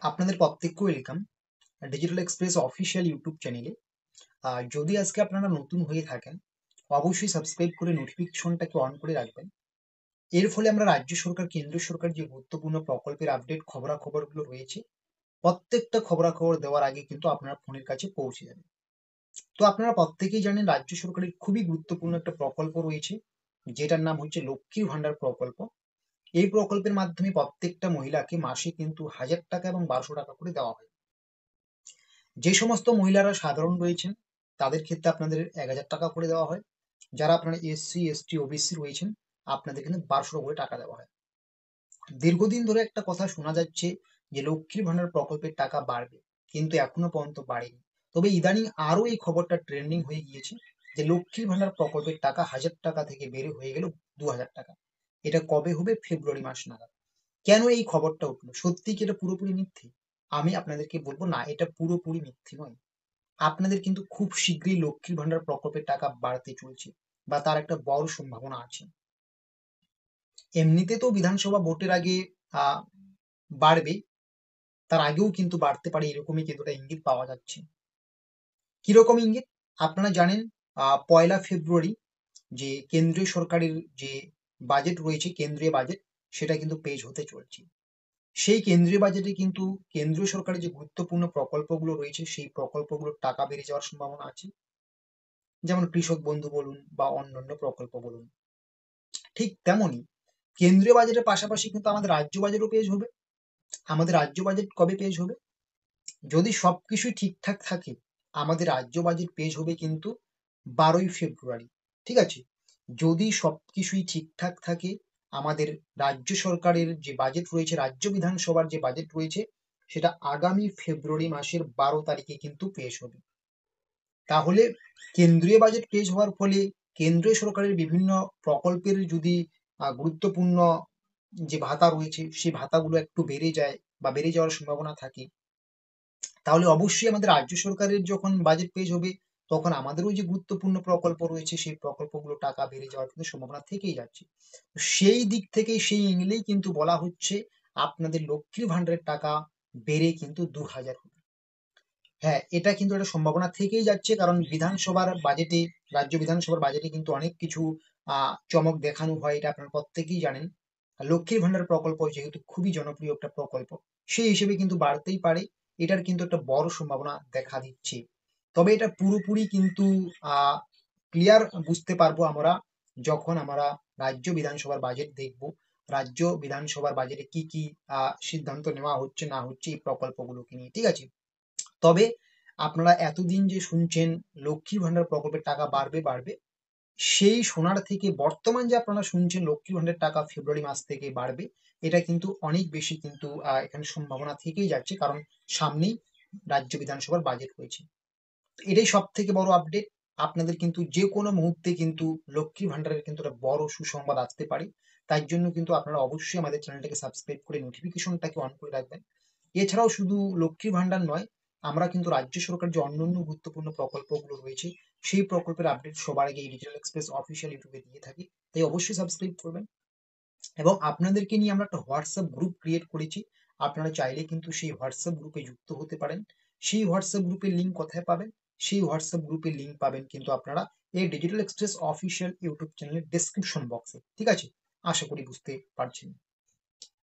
আপনাদের প্রত্যেককে welcome digital express official YouTube চ্যানেলে। যদি আজকে আপনারা নতুন হয়ে থাকেন, অবশ্যই সাবস্ক্রাইব করে নোটিফিকেশনটাকে অন করে রাখবেন। এর ফলে আমরা রাজ্য সরকার, কেন্দ্র সরকার যে গুরুত্বপূর্ণ প্রকল্পের আপডেট খবরাখবরগুলো রয়েছে, প্রত্যেকটা খবরাখবর দেওয়ার আগে কিন্তু আপনার ফোনের কাছে পৌঁছে যাবে। তো আপনারা প্রত্যেকেই জানেন রাজ্য সরকারের খুবই গুরুত্বপূর্ণ একটা প্রকল্প রয়েছে, যেটার নাম হচ্ছে লক্ষ্মীর ভান্ডার প্রকল্প। এই প্রকল্পের মাধ্যমে প্রত্যেকটা মহিলাকে মাসে কিন্তু 1,000 টাকা এবং 1,200 টাকা করে দেওয়া হয়। যে সমস্ত মহিলারা সাধারণ রয়েছেন তাদের ক্ষেত্রে আপনাদের 1,000 টাকা করে দেওয়া হয়। যারা আপনারা এসসি, এসটি, ওবিসি রয়েছেন, আপনাদের কিন্তু 1,200 করে টাকা দেওয়া হয়। দীর্ঘদিন ধরে একটা কথা শোনা যাচ্ছে যে লক্ষ্মীর ভান্ডার প্রকল্পের টাকা বাড়বে, কিন্তু এখনো পর্যন্ত বাড়েনি। তবে ইদানিং আরো এই খবরটা ট্রেন্ডিং হয়ে গিয়েছে যে লক্ষ্মীর ভান্ডার প্রকল্পের টাকা 1,000 টাকা থেকে বেড়ে হয়ে গেল 2,000 টাকা। এটা কবে হবে? ফেব্রুয়ারি মাস নাগাদ। কেন এই খবরটা উঠলো? সত্যি কি এটা পুরোপুরি মিথ্যে? আমি আপনাদেরকে বলবো না, এটা পুরোপুরি মিথ্যে নয়। আপনাদের কিন্তু খুব শীঘ্রই লক্ষ্মীর ভান্ডার প্রকল্পের টাকা বাড়তে চলছে, বা তার একটা বড় সম্ভাবনা আছে। এমনিতে তো বিধানসভা ভোটের আগে আহ বাড়বে, তার আগেও কিন্তু বাড়তে পারে, এরকমই কিন্তু একটা ইঙ্গিত পাওয়া যাচ্ছে। কিরকম ইঙ্গিত? আপনারা জানেন 1লা ফেব্রুয়ারি যে কেন্দ্রীয় সরকারের যে বাজেট রয়েছে, কেন্দ্রীয় বাজেট, সেটা কিন্তু পেশ হতে চলছে। সেই কেন্দ্রীয় বাজেটে কিন্তু কেন্দ্রীয় সরকারের যে গুরুত্বপূর্ণ প্রকল্পগুলো রয়েছে, সেই প্রকল্পগুলোর টাকা বেড়ে যাওয়ার সম্ভাবনা আছে। যেমন কৃষক বন্ধু বলুন বা অন্যান্য প্রকল্প বলুন। ঠিক তেমনই কেন্দ্রীয় বাজেটের পাশাপাশি কিন্তু আমাদের রাজ্য বাজেটও পেশ হবে। আমাদের রাজ্য বাজেট কবে পেশ হবে? যদি সবকিছুই ঠিকঠাক থাকে, আমাদের রাজ্য বাজেট পেশ হবে কিন্তু 12ই ফেব্রুয়ারি। ঠিক আছে? যদি সবকিছুই ঠিকঠাক থাকে, আমাদের রাজ্য সরকারের যে বাজেট রয়েছে, রাজ্য বিধানসভার যে বাজেট রয়েছে, সেটা আগামী ফেব্রুয়ারি মাসের 12 তারিখে কিন্তু পেশ হবে। তাহলে কেন্দ্রীয় বাজেট পেশ হওয়ার ফলে কেন্দ্রীয় সরকারের বিভিন্ন প্রকল্পের যদি গুরুত্বপূর্ণ যে ভাতা রয়েছে, সেই ভাতাগুলো একটু বেড়ে যায় বা বেড়ে যাওয়ার সম্ভাবনা থাকে, তাহলে অবশ্যই আমাদের রাজ্য সরকারের যখন বাজেট পেশ হবে, তখন আমাদেরও যে গুরুত্বপূর্ণ প্রকল্প রয়েছে, সেই প্রকল্পগুলো টাকা বেড়ে যাওয়ার কিন্তু সম্ভাবনা থেকেই যাচ্ছে। তো সেই দিক থেকে সেই এঙ্গেলেই কিন্তু বলা হচ্ছে আপনাদের লক্ষ্মীর ভান্ডারের টাকা বেড়ে কিন্তু 2,000 হবে। হ্যাঁ, এটা কিন্তু একটা সম্ভাবনা থেকেই যাচ্ছে, কারণ বিধানসভার বাজেটে, রাজ্য বিধানসভার বাজেটে কিন্তু অনেক কিছু চমক দেখানো হয়, এটা আপনারা প্রত্যেকেই জানেন। আর লক্ষ্মীর ভান্ডার প্রকল্প যেহেতু খুবই জনপ্রিয় একটা প্রকল্প, সেই হিসেবে কিন্তু বাড়তেই পারে। এটার কিন্তু একটা বড় সম্ভাবনা দেখা দিচ্ছে। তবে এটা পুরোপুরি কিন্তু ক্লিয়ার বুঝতে পারবো আমরা যখন আমরা রাজ্য বিধানসভার বাজেট দেখব। রাজ্য বিধানসভার বাজেটে কি কি সিদ্ধান্ত নেওয়া হচ্ছে না হচ্ছে এই প্রকল্পগুলোকে নিয়ে। ঠিক আছে? তবে আপনারা এতদিন যে শুনছেন লক্ষ্মীর ভান্ডার প্রকল্পের টাকা বাড়বে বাড়বে, সেই শোনার থেকে বর্তমান যে আপনারা শুনছেন লক্ষ্মীর ভান্ডারের টাকা ফেব্রুয়ারি মাস থেকে বাড়বে, এটা কিন্তু অনেক বেশি কিন্তু এখানে সম্ভাবনা থেকেই যাচ্ছে, কারণ সামনেই রাজ্য বিধানসভার বাজেট রয়েছে। এটাই সব থেকে বড় আপডেট। আপনাদের কিন্তু যে কোনো মুহূর্তে কিন্তু লক্ষ্মীর ভান্ডারের কিন্তু একটা বড় সুসংবাদ আসতে পারে। তাই জন্য কিন্তু আপনারা অবশ্যই আমাদের চ্যানেলটাকে সাবস্ক্রাইব করে নোটিফিকেশনটাকে অন করে রাখবেন। এছাড়াও শুধু লক্ষ্মীর ভান্ডার নয়, আমরা কিন্তু রাজ্য সরকার যে অন্যান্য গুরুত্বপূর্ণ প্রকল্পগুলো রয়েছে, সেই প্রকল্পের আপডেট সবার আগে এই ডিজিটাল এক্সপ্রেস অফিসিয়াল ইউটিউবে দিয়ে থাকি। তাই অবশ্যই সাবস্ক্রাইব করবেন। এবং আপনাদেরকে নিয়ে আমরা একটা হোয়াটসঅ্যাপ গ্রুপ ক্রিয়েট করেছি। আপনারা চাইলে কিন্তু সেই হোয়াটসঅ্যাপ গ্রুপে যুক্ত হতে পারেন। সেই হোয়াটসঅ্যাপ গ্রুপের লিঙ্ক কোথায় পাবেন? সেই হোয়াটসঅ্যাপ গ্রুপের লিঙ্ক পাবেন কিন্তু আপনারা এই ডিজিটাল এক্সপ্রেস অফিসিয়াল ইউটিউব চ্যানেলের ডেসক্রিপশন বক্সে। ঠিক আছে? আশা করি বুঝতে পারছেন।